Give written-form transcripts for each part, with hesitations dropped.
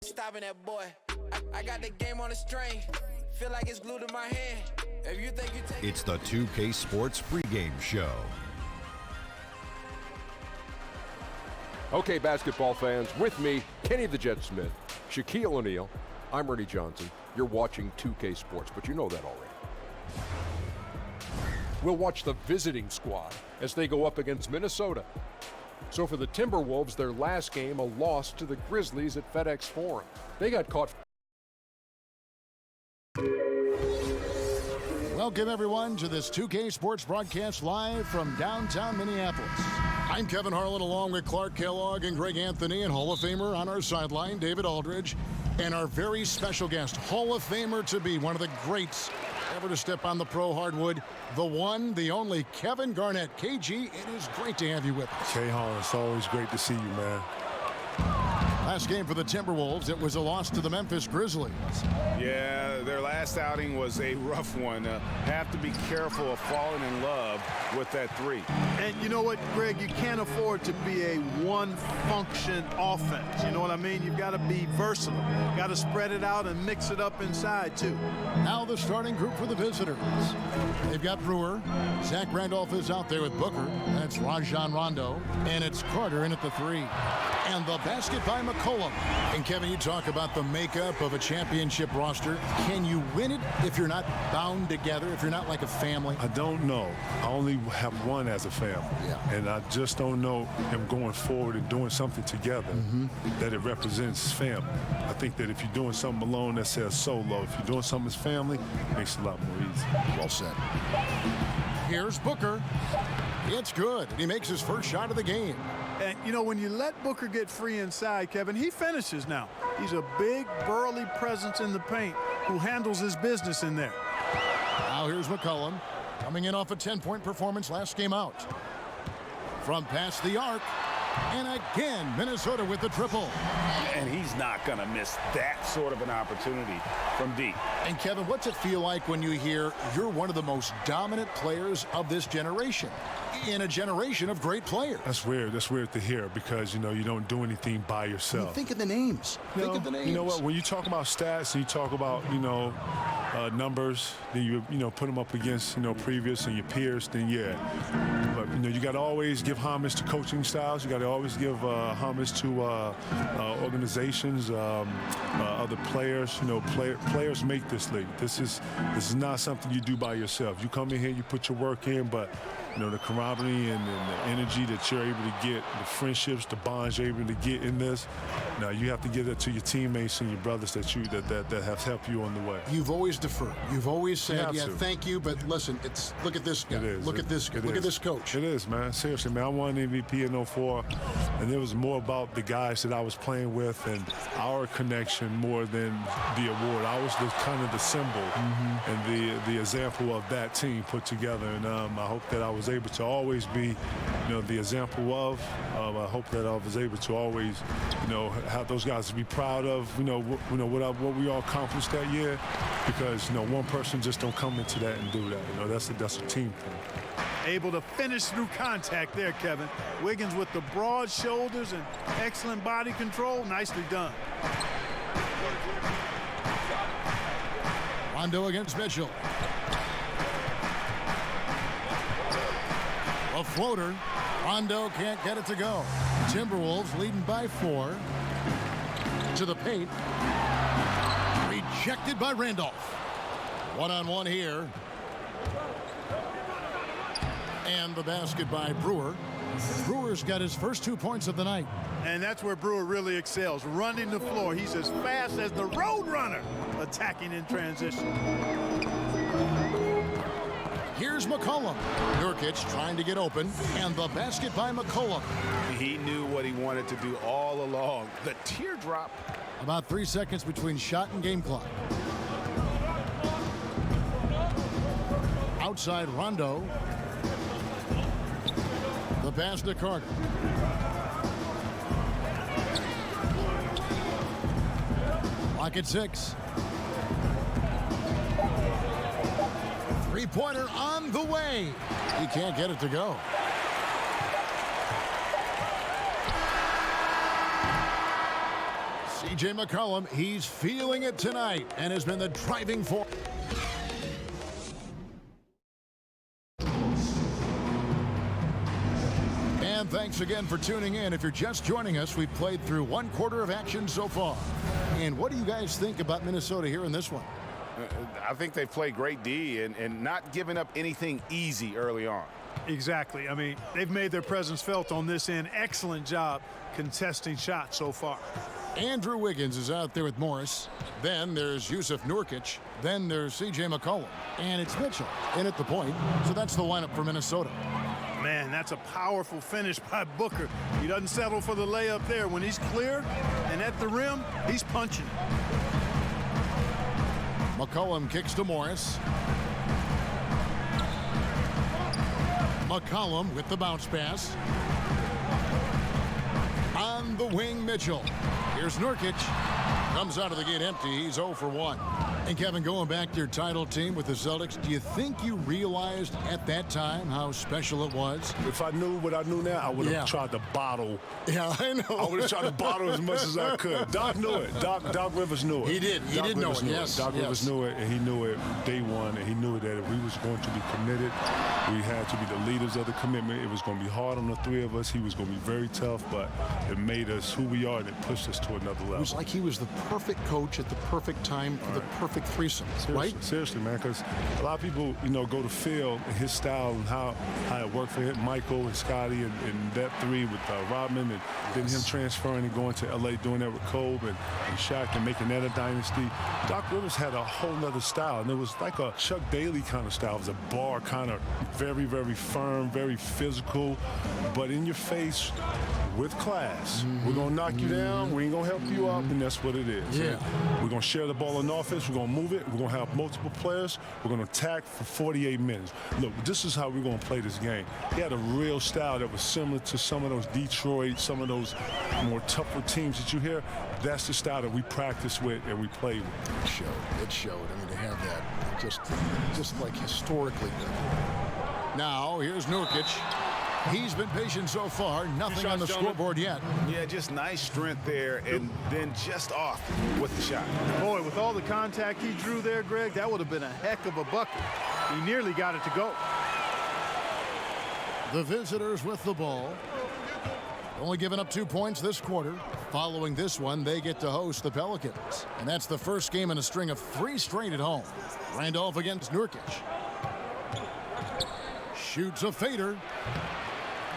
stopping that boy. I got the game on a string. Feel like it's glued to my hand. If you think you take It's the 2K Sports pregame show. Okay, basketball fans, with me, Kenny the Jet Smith, Shaquille O'Neal, I'm Ernie Johnson. You're watching 2K Sports, but you know that already. We'll watch the visiting squad as they go up against Minnesota. So for the Timberwolves, their last game, a loss to the Grizzlies at FedEx Forum. They got caught. Welcome, everyone, to this 2K Sports broadcast live from downtown Minneapolis. I'm Kevin Harlan, along with Clark Kellogg and Greg Anthony, and Hall of Famer on our sideline, David Aldridge, and our very special guest, Hall of Famer to be, one of the greats ever to step on the pro hardwood, the one, the only, Kevin Garnett. KG, it is great to have you with us. K-Hall, it's always great to see you, man. Last game for the Timberwolves, it was a loss to the Memphis Grizzlies. Yeah, their last outing was a rough one. Have to be careful of falling in love with that three. And you know what, Greg, you can't afford to be a one-function offense. You know what I mean? You've got to be versatile. Got to spread it out and mix it up inside, too. Now the starting group for the visitors. They've got Brewer. Zach Randolph is out there with Booker. That's Rajon Rondo. And it's Carter in at the three. And the basket by McCollum. And Kevin, you talk about the makeup of a championship roster. Can you win it if you're not bound together, if you're not like a family? I don't know. I only have one as a family. Yeah. And I just don't know him going forward and doing something together that it represents family. I think that if you're doing something alone, that says solo. If you're doing something as family, it makes it a lot more easy. Well said. Here's Booker. It's good. He makes his first shot of the game. And, you know, when you let Booker get free inside, Kevin, he finishes now. He's a big, burly presence in the paint who handles his business in there. Now here's McCollum, coming in off a 10-point performance last game out. From past the arc, and again, Minnesota with the triple. And he's not going to miss that sort of an opportunity from deep. And, Kevin, what's it feel like when you hear you're one of the most dominant players of this generation? In a generation of great players. That's weird. That's weird to hear because, you know, you don't do anything by yourself. Think of the names. Think of the names. You know what? When you talk about stats and you talk about, you know, numbers, then you put them up against, you know, previous and your peers, then yeah. But, you know, you got to always give homage to coaching styles. You got to always give homage to organizations, other players. You know, players make this league. This is not something you do by yourself. You come in here, you put your work in, but you know, the camaraderie and the energy that you're able to get, the friendships, the bonds you're able to get in this. Now you have to give that to your teammates and your brothers that have helped you on the way. You've always deferred. You've always said, yeah, thank you, but listen, look at this guy. It is. Look at this coach. It is, man. Seriously, man. I won MVP in 04, and it was more about the guys that I was playing with and our connection more than the award. I was kind of the symbol and the example of that team put together, and I hope that I was able to always be, you know, the example of. I hope that I was able to always, you know, have those guys to be proud of, what we all accomplished that year, because, you know, one person just don't come into that and do that. You know, that's a team thing. Able to finish through contact there, Kevin. Wiggins with the broad shoulders and excellent body control. Nicely done. Rondo against Mitchell. A floater. Rondo can't get it to go. Timberwolves leading by 4. To the paint. Rejected by Randolph. One-on-one here. And the basket by Brewer. Brewer's got his first 2 points of the night. And that's where Brewer really excels, running the floor. He's as fast as the road runner, attacking in transition. Here's McCollum. Nurkic trying to get open, and the basket by McCollum. He knew what he wanted to do all along. The teardrop. About 3 seconds between shot and game clock. Outside Rondo. The pass to Carter. Lock at 6. Three-pointer on the way. He can't get it to go. C.J. McCollum, he's feeling it tonight and has been the driving force. And thanks again for tuning in. If you're just joining us, we've played through one quarter of action so far. And what do you guys think about Minnesota here in this one? I think they've played great D and not giving up anything easy early on. Exactly. I mean, they've made their presence felt on this end. Excellent job contesting shots so far. Andrew Wiggins is out there with Morris. Then there's Yusuf Nurkic. Then there's C.J. McCollum. And it's Mitchell in at the point. So that's the lineup for Minnesota. Man, that's a powerful finish by Booker. He doesn't settle for the layup there. When he's clear and at the rim, he's punching. McCollum kicks to Morris. McCollum with the bounce pass. On the wing, Mitchell. Here's Nurkic. Comes out of the gate empty. He's 0 for 1. And Kevin, going back to your title team with the Celtics, do you think you realized at that time how special it was? If I knew what I knew now, I would have tried to bottle. Yeah, I know. I would have tried to bottle as much as I could. Doc knew it. Doc Rivers knew it. He did. He did know it, yes. Doc Rivers knew it, and he knew it day one, and he knew that if we was going to be committed, we had to be the leaders of the commitment. It was going to be hard on the three of us. He was going to be very tough, but it made us who we are, and it pushed us to another level. It was like he was the perfect coach at the perfect time for the perfect threesome, right? Seriously, man, because a lot of people, go to Phil and his style and how it worked for him, Michael and Scotty and that three with Rodman, and then him transferring and going to L.A. doing that with Kobe and Shaq and making that a dynasty. Doc Rivers had a whole nother style, and it was like a Chuck Daly kind of style. It was a bar kind of very, very firm, very physical, but in your face with class. We're going to knock you down. We ain't going to help you up, and that's what it is. Yeah. We're going to share the ball in offense. We're going to move it. We're going to have multiple players. We're going to attack for 48 minutes. Look, this is how we're going to play this game. He had a real style that was similar to some of those Detroit, some of those more tougher teams that you hear. That's the style that we practice with and we play with. It showed. It showed. I mean, to have that just like historically good. Now, here's Nurkic. He's been patient so far. Nothing on the scoreboard yet. Yeah, just nice strength there, and then just off with the shot. Boy, with all the contact he drew there, Greg, that would have been a heck of a bucket. He nearly got it to go. The visitors with the ball. Only giving up 2 points this quarter. Following this one, they get to host the Pelicans. And that's the first game in a string of 3 straight at home. Randolph against Nurkic. Shoots a fader.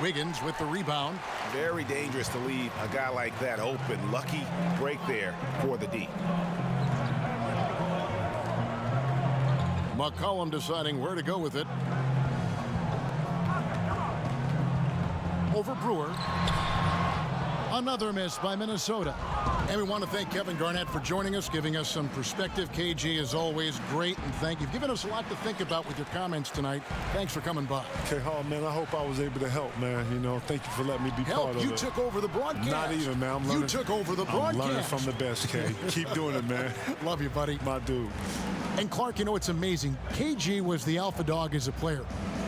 Wiggins with the rebound. Very dangerous to leave a guy like that open. Lucky break there for the D. McCollum deciding where to go with it. Over Brewer. Another miss by Minnesota. And we want to thank Kevin Garnett for joining us, giving us some perspective. KG, is always, great, and thank you. You've given us a lot to think about with your comments tonight. Thanks for coming by. Okay, Hall, man, I hope I was able to help, man. Thank you for letting me be part of it. You took over the broadcast. Not even, man. I'm learning. You took over the broadcast. I'm learning from the best, K. Keep doing it, man. Love you, buddy. My dude. And Clark, it's amazing. KG was the alpha dog as a player,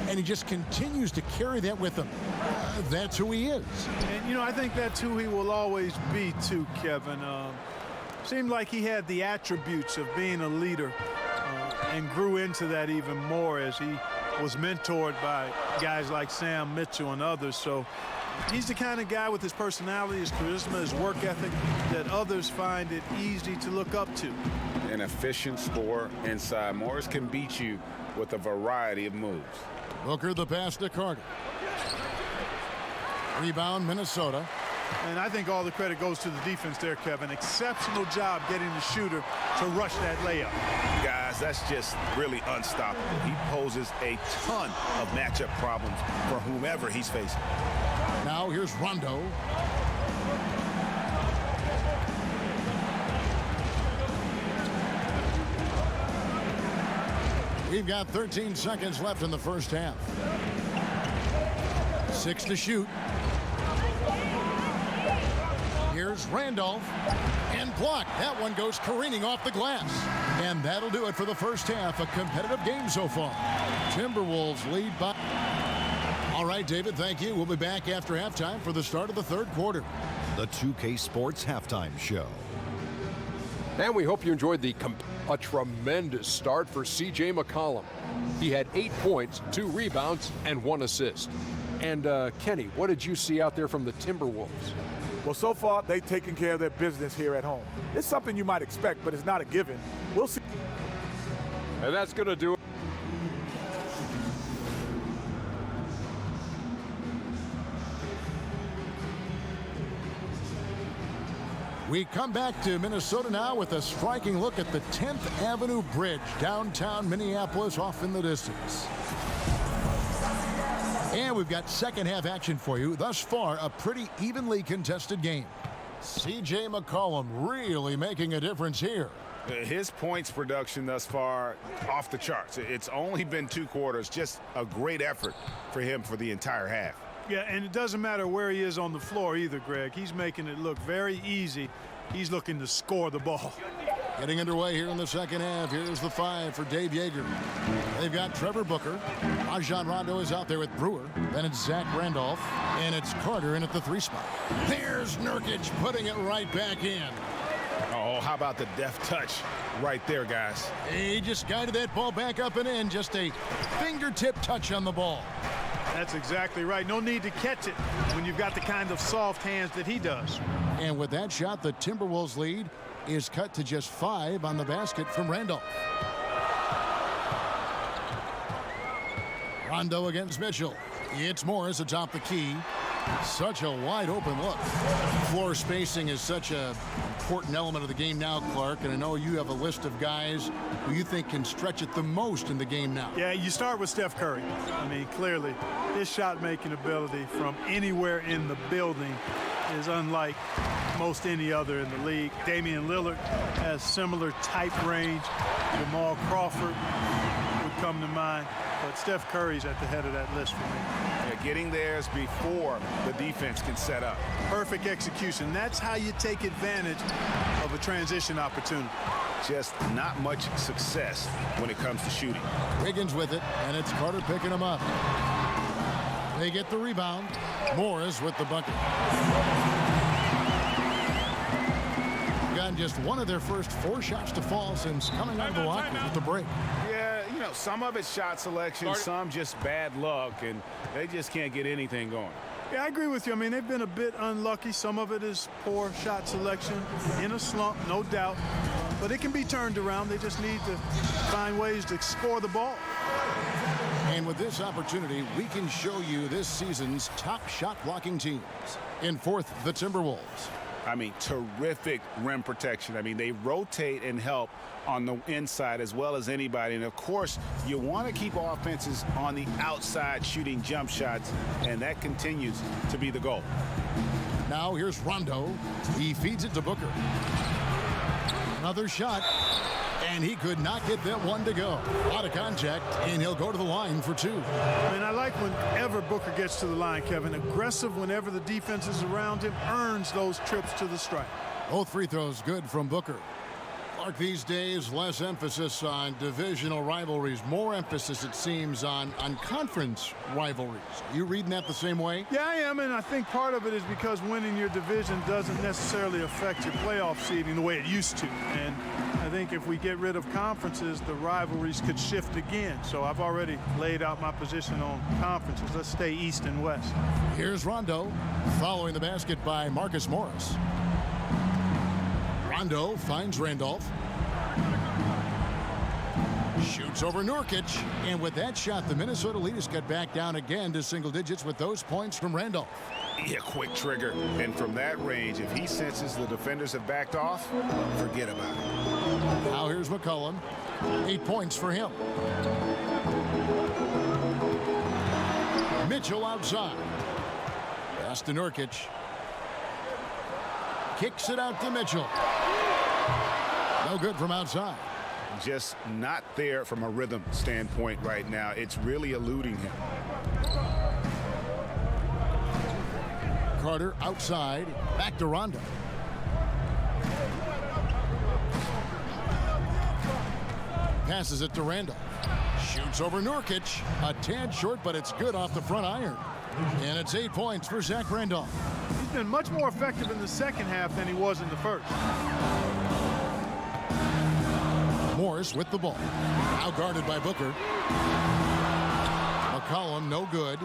and he just continues to carry that with him. That's who he is. And, I think that's who he will always be, too, Kevin. Seemed like he had the attributes of being a leader and grew into that even more as he was mentored by guys like Sam Mitchell and others. So he's the kind of guy with his personality, his charisma, his work ethic that others find it easy to look up to. An efficient scorer inside. Morris can beat you with a variety of moves. Booker the pass to Carter. Rebound, Minnesota. And I think all the credit goes to the defense there, Kevin. Exceptional job getting the shooter to rush that layup. Guys, that's just really unstoppable. He poses a ton of matchup problems for whomever he's facing. Now here's Rondo. We've got 13 seconds left in the first half. 6 to shoot. Here's Randolph, and blocked. That one goes careening off the glass. And that'll do it for the first half. A competitive game so far. Timberwolves lead by... All right, David, thank you. We'll be back after halftime for the start of the third quarter. The 2K Sports Halftime Show. And we hope you enjoyed a tremendous start for C.J. McCollum. He had 8 points, 2 rebounds, and 1 assist. And Kenny, what did you see out there from the Timberwolves? Well, so far, they've taken care of their business here at home. It's something you might expect, but it's not a given. We'll see. And that's going to do it. We come back to Minnesota now with a striking look at the 10th Avenue Bridge, downtown Minneapolis, off in the distance. And we've got second half action for you. Thus far, a pretty evenly contested game. C.J. McCollum really making a difference here. His points production thus far off the charts. It's only been 2 quarters, just a great effort for him for the entire half. Yeah, and it doesn't matter where he is on the floor either, Greg. He's making it look very easy. He's looking to score the ball. Getting underway here in the second half. Here's the 5 for Dave Yeager. They've got Trevor Booker. Rajon Rondo is out there with Brewer. Then it's Zach Randolph. And it's Carter in at the 3 spot. There's Nurkic putting it right back in. Oh, how about the deft touch right there, guys? He just guided that ball back up and in. Just a fingertip touch on the ball. That's exactly right. No need to catch it when you've got the kind of soft hands that he does. And with that shot, the Timberwolves lead is cut to just 5 on the basket from Randolph. Rondo against Mitchell. It's Morris atop the key. Such a wide open look. Floor spacing is such an important element of the game now, Clark, and I know you have a list of guys who you think can stretch it the most in the game now. Yeah, you start with Steph Curry. I mean, clearly, his shot-making ability from anywhere in the building is unlike most any other in the league. Damian Lillard has similar type range. Jamal Crawford would come to mind, but Steph Curry's at the head of that list for me. Yeah, getting theirs before the defense can set up. Perfect execution. That's how you take advantage of a transition opportunity. Just not much success when it comes to shooting. Wiggins with it, and it's Carter picking him up. They get the rebound. Morris with the bucket. Gotten just one of their first 4 shots to fall since coming out of the locker room with the break. Yeah, you know, some of it's shot selection, some just bad luck, and they just can't get anything going. Yeah, I agree with you. I mean, they've been a bit unlucky. Some of it is poor shot selection, in a slump, no doubt. But it can be turned around. They just need to find ways to score the ball. And with this opportunity, we can show you this season's top shot blocking teams. In 4th, the Timberwolves. I mean, terrific rim protection. I mean, they rotate and help on the inside as well as anybody. And, of course, you want to keep offenses on the outside shooting jump shots, and that continues to be the goal. Now here's Rondo. He feeds it to Booker. Another shot, and he could not get that one to go. Out of contact, and he'll go to the line for 2. I mean, I like whenever Booker gets to the line, Kevin. Aggressive whenever the defense is around him, earns those trips to the stripe. Both free throws good from Booker. Clark, these days, less emphasis on divisional rivalries, more emphasis, it seems, on conference rivalries. You reading that the same way? Yeah, I am, and I think part of it is because winning your division doesn't necessarily affect your playoff seeding the way it used to. And I think if we get rid of conferences, the rivalries could shift again. So I've already laid out my position on conferences. Let's stay East and West. Here's Rondo, following the basket by Marcus Morris. Rondo finds Randolph. Shoots over Nurkic. And with that shot, the Minnesota lead is cut back down again to single digits with those points from Randolph. Yeah, quick trigger. And from that range, if he senses the defenders have backed off, forget about it. Now here's McCollum. 8 points for him. Mitchell outside. Pass to Nurkic. Kicks it out to Mitchell. No good from outside. Just not there from a rhythm standpoint right now. It's really eluding him. Carter outside. Back to Rondo. Passes it to Randolph. Shoots over Nurkic. A tad short, but it's good off the front iron. And it's 8 points for Zach Randolph. He's been much more effective in the second half than he was in the first. Morris with the ball. Now guarded by Booker. McCollum, no good.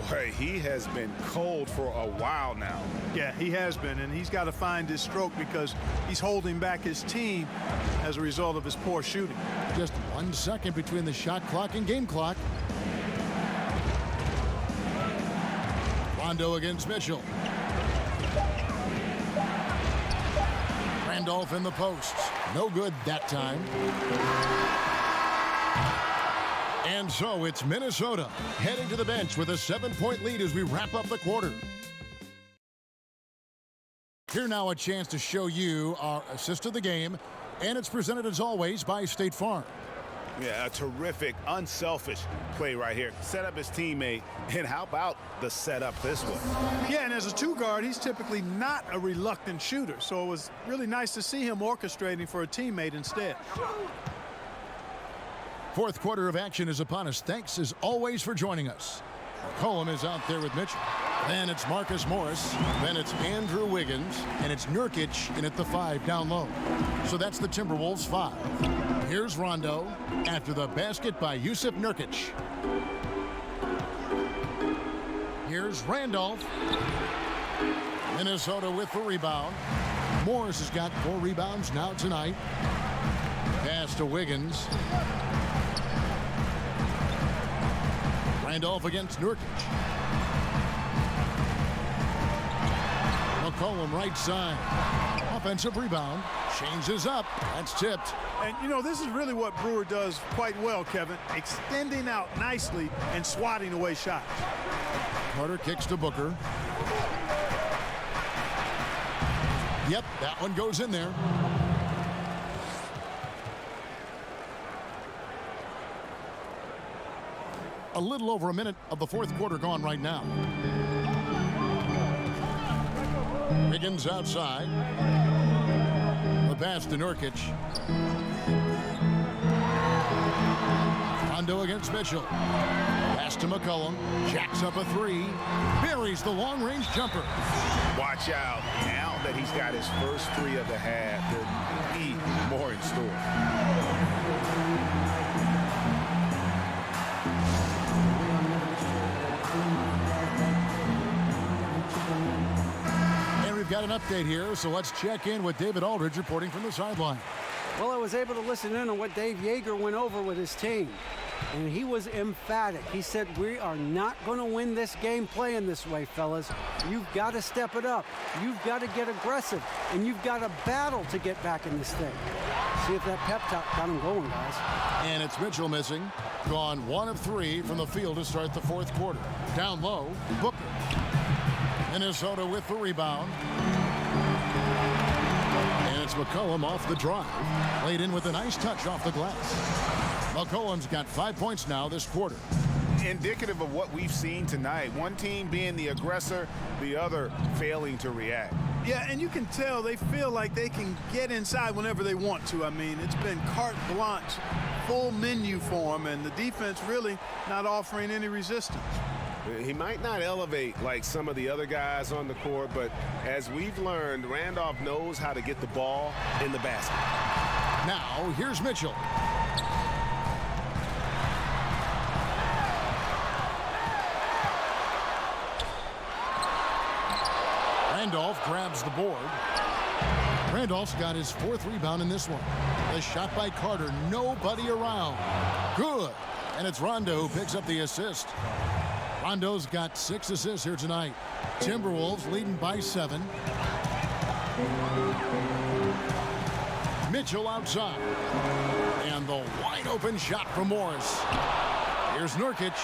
Boy, he has been cold for a while now. Yeah, he has been, and he's got to find his stroke because he's holding back his team as a result of his poor shooting. Just 1 second between the shot clock and game clock. Rondo against Mitchell. Randolph in the posts. No good that time. And so it's Minnesota heading to the bench with a 7-point lead as we wrap up the quarter. Here now a chance to show you our assist of the game, and it's presented as always by State Farm. Yeah, a terrific, unselfish play right here. Set up his teammate, and how about the setup this way? Yeah, and as a two guard, he's typically not a reluctant shooter, so it was really nice to see him orchestrating for a teammate instead. Fourth quarter of action is upon us. Thanks as always for joining us. McCollum is out there with Mitchell. Then it's Marcus Morris. Then it's Andrew Wiggins. And it's Nurkic in at the 5 down low. So that's the Timberwolves 5. Here's Rondo after the basket by Yusuf Nurkic. Here's Randolph. Minnesota with the rebound. Morris has got 4 rebounds now tonight. Pass to Wiggins. Randolph against Nurkic. McCollum right side. Offensive rebound. Changes up. That's tipped. And, you know, this is really what Brewer does quite well, Kevin. Extending out nicely and swatting away shots. Carter kicks to Booker. Yep, that one goes in there. A little over a minute of the fourth quarter gone right now. Wiggins outside. The pass to Nurkic. Rondo against Mitchell. Pass to McCollum. Jacks up a 3. Buries the long-range jumper. Watch out. Now that he's got his first 3 of the half, there'll be more in store. We've got an update here, so let's check in with David Aldridge reporting from the sideline. Well, I was able to listen in on what Dave Yeager went over with his team, and he was emphatic. He said, we are not going to win this game playing this way, fellas. You've got to step it up. You've got to get aggressive, and you've got to battle to get back in this thing. See if that pep talk got him going, guys. And it's Mitchell missing. Gone 1 of 3 from the field to start the fourth quarter. Down low, Booker. Minnesota with the rebound. And it's McCollum off the drive. Laid in with a nice touch off the glass. McCollum's got 5 points now this quarter. Indicative of what we've seen tonight. One team being the aggressor, the other failing to react. Yeah, and you can tell they feel like they can get inside whenever they want to. I mean, it's been carte blanche, full menu for them, and the defense really not offering any resistance. He might not elevate like some of the other guys on the court, but as we've learned, Randolph knows how to get the ball in the basket. Now, here's Mitchell. Randolph grabs the board. Randolph's got his 4th rebound in this one. The shot by Carter, nobody around. Good. And it's Rondo who picks up the assist. Rondo's got 6 assists here tonight. Timberwolves leading by 7. Mitchell outside. And the wide open shot from Morris. Here's Nurkic.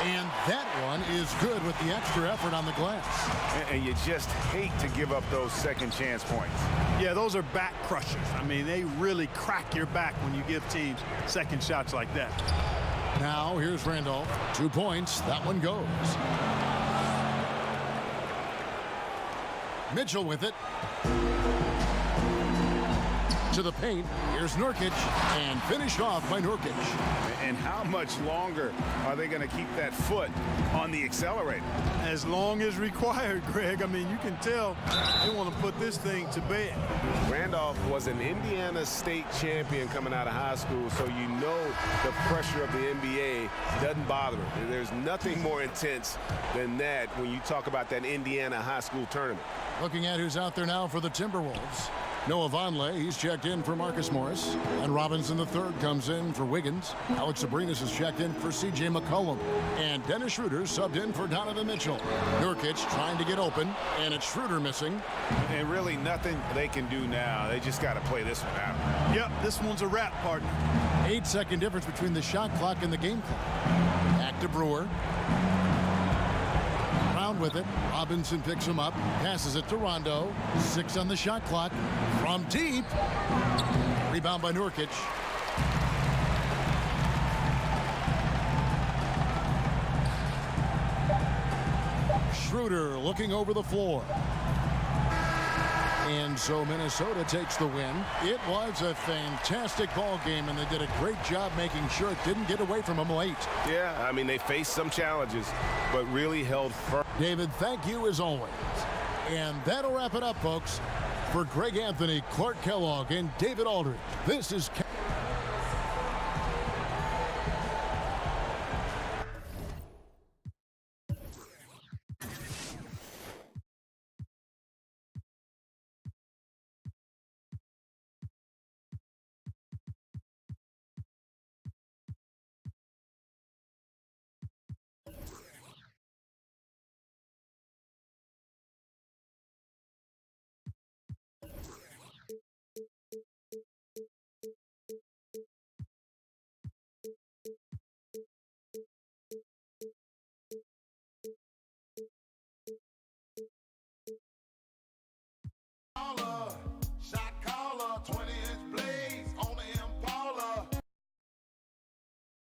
And that one is good with the extra effort on the glass. And you just hate to give up those second chance points. Yeah, those are back crushers. I mean, they really crack your back when you give teams second shots like that. Now, here's Randolph. 2 points. That one goes. Mitchell with it. to the paint. Here's Nurkic, and finished off by Nurkic. And how much longer are they going to keep that foot on the accelerator? As long as required, Greg. I mean, you can tell they want to put this thing to bed. Randolph was an Indiana State champion coming out of high school, so you know the pressure of the NBA doesn't bother him. There's nothing more intense than that when you talk about that Indiana high school tournament. Looking at who's out there now for the Timberwolves. Noah Vonleh, he's checked in for Marcus Morris. And Robinson III comes in for Wiggins. Alex Abrinas is checked in for C.J. McCollum. And Dennis Schroeder subbed in for Donovan Mitchell. Nurkic trying to get open, and it's Schroeder missing. And really nothing they can do now. They just got to play this one out. Yep, this one's a wrap, partner. 8-second difference between the shot clock and the game clock. Back to Brewer. With it, Robinson picks him up, passes it to Rondo. 6 on the shot clock from deep. Rebound by Nurkic. Schroeder looking over the floor. And so Minnesota takes the win. It was a fantastic ball game, and they did a great job making sure it didn't get away from them late. Yeah, I mean, they faced some challenges, but really held firm. David, thank you as always. And that'll wrap it up, folks. For Greg Anthony, Clark Kellogg, and David Aldridge, this is